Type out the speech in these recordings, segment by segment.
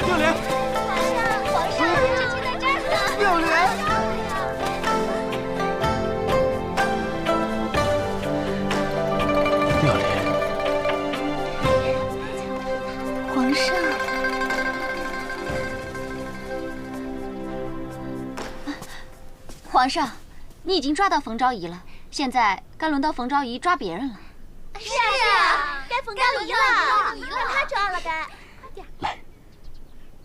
妙莲，皇上，这亲在这儿呢。妙莲，妙莲，皇上，皇上，你已经抓到冯昭仪了，现在该轮到冯昭仪抓别人了。是啊，该冯昭仪了，让他抓了该。快点，来，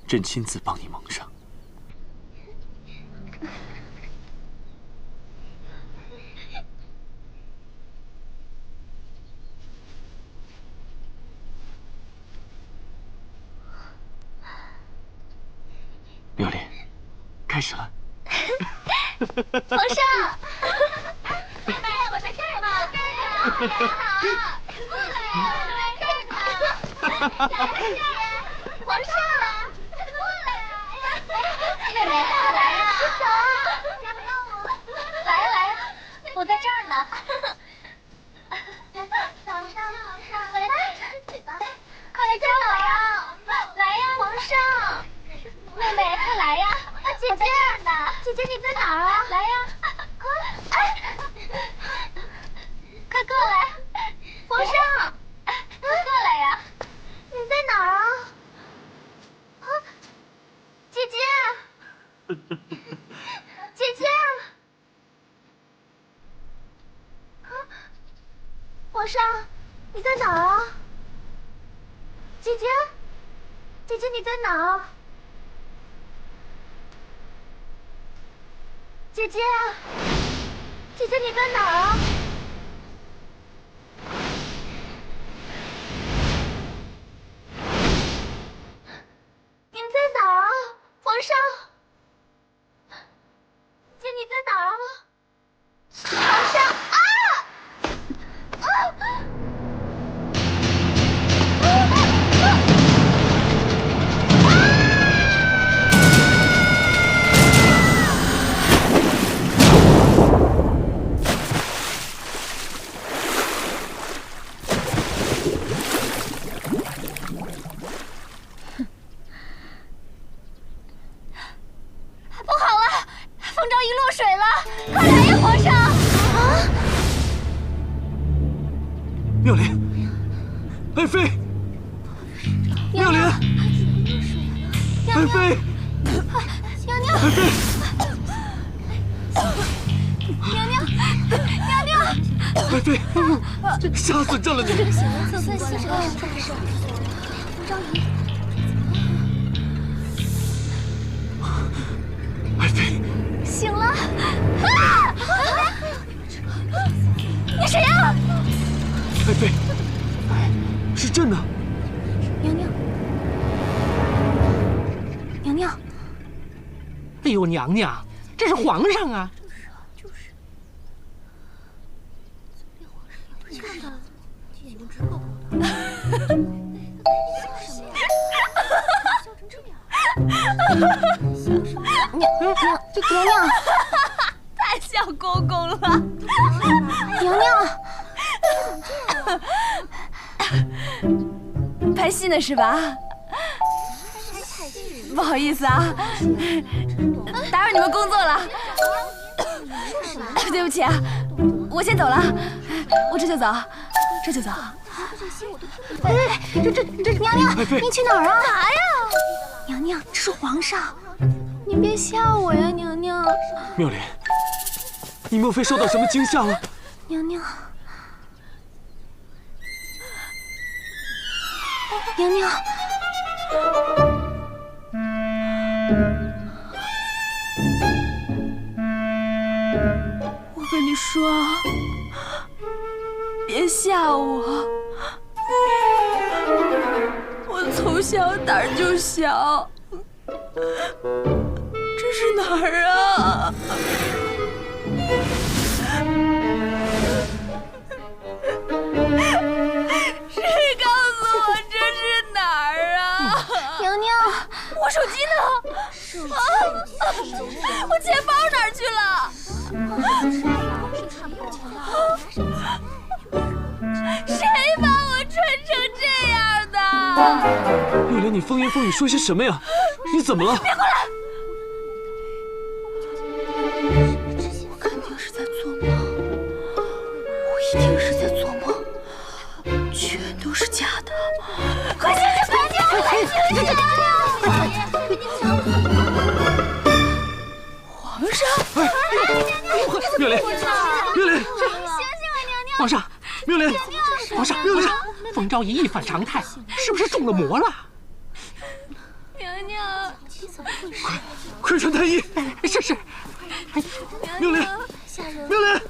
朕亲自帮你蒙上。妙莲，开始了。皇上，妹妹，我在这儿呢，你好，过来呀，我在这儿呢，皇上，过来呀，妹妹，快来呀，走，来呀来呀，我在这儿呢。皇上，快来，快来叫我呀，来呀，皇上。妹妹，快来呀！姐姐呢？姐姐你在哪儿啊？来呀！快过来！皇上，快过来呀！你在哪儿啊？啊，姐姐，姐姐！啊，皇上，你在哪儿啊？姐姐，姐姐你在哪儿啊？姐姐，姐姐你在哪儿啊？您在哪儿啊，皇上？姐你在哪儿啊？皇上啊！不好了，冯昭仪落水了！快来呀，皇上！啊！妙莲，爱妃，妙莲，爱妃，娘娘，爱妃，娘娘，娘娘，爱妃，吓死朕了你！总算醒了，冯昭仪。爱妃，醒了！啊！你谁呀？爱妃，是朕呐！娘娘，娘娘，哎呦，娘娘，这是皇上啊！娘娘，太像公公了。娘娘，拍戏呢是吧？不好意思啊，打扰你们工作了。对不起啊，我先走了，我这就走，这就走。哎，这，娘娘，爱妃您去哪儿啊？哪呀？娘娘，这是皇上，您别吓我呀，娘娘。妙莲，你莫非受到什么惊吓了？娘娘，娘娘，我跟你说，别吓我，我从小胆儿就小。这是哪儿啊？谁告诉我这是哪儿啊？娘娘，我手机呢？我钱包哪儿去了？谁把我穿成这样妙莲，你风言风语说些什么呀？你怎么了？别过来！我肯定是在做梦，我一定是在做梦，全都是假的。快醒醒，快醒醒，快醒醒！皇上，妙莲，妙莲，醒醒啊，娘娘！皇上，妙莲，皇上，妙莲，冯昭仪一反常态，是不是中了魔了？娘娘，快传太医！是是。妙莲，妙莲。